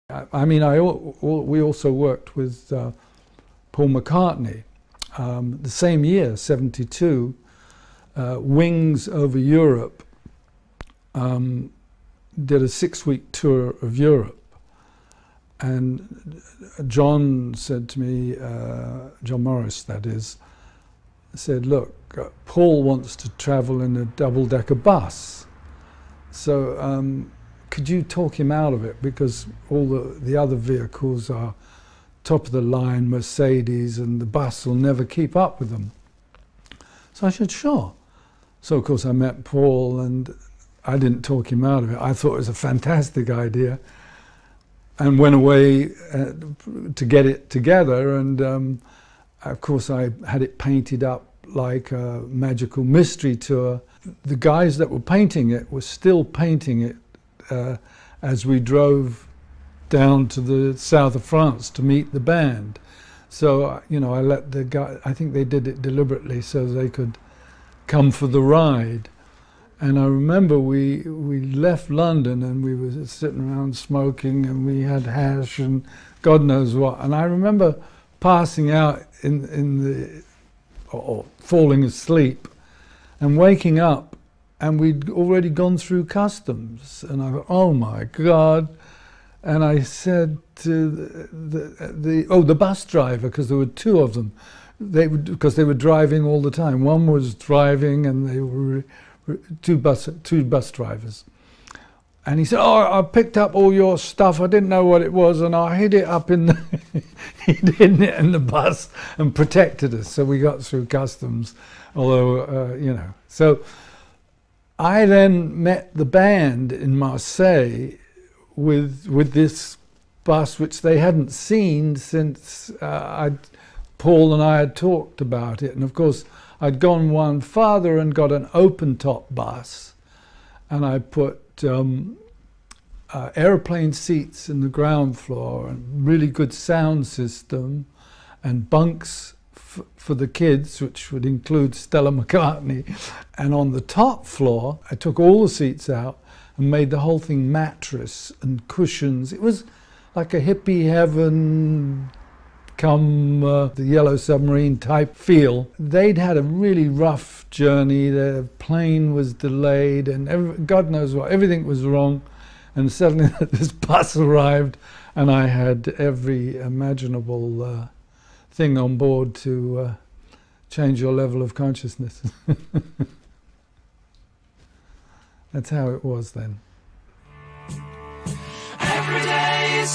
I mean, we also worked with Paul McCartney. The same year, 72, Wings over Europe did a 6-week tour of Europe. And John said to me, John Morris that is, said, look, Paul wants to travel in a double-decker bus. So could you talk him out of it? Because all the other vehicles are top-of-the-line Mercedes, and the bus will never keep up with them. So I said, sure. So, of course, I met Paul, and I didn't talk him out of it. I thought it was a fantastic idea, and went away to get it together. And, of course, I had it painted up like a magical mystery tour. The guys that were painting it were still painting it as we drove down to the south of France to meet the band. So, you know, I let the guy, I think they did it deliberately so they could come for the ride. And I remember we left London and we were sitting around smoking, and we had hash and God knows what. And I remember passing out or falling asleep and waking up, and we'd already gone through customs. And I thought, oh my God. And I said to the bus driver, because there were two of them, because they were driving all the time. One was driving, and they were two bus drivers. And he said, oh, I picked up all your stuff. I didn't know what it was, and I hid it up in the he'd hidden it in the bus and protected us. So we got through customs, although, you know. So I then met the band in Marseille with this bus, which they hadn't seen since Paul and I had talked about it. And of course, I'd gone one farther and got an open-top bus, and I put aeroplane seats in the ground floor, and really good sound system, and bunks for the kids, which would include Stella McCartney. And on the top floor, I took all the seats out and made the whole thing mattress and cushions. It was like a hippie heaven come the Yellow Submarine type feel. They'd had a really rough journey. Their plane was delayed, and God knows what, everything was wrong. And suddenly this bus arrived, and I had every imaginable thing on board to change your level of consciousness. That's how it was then. Every day is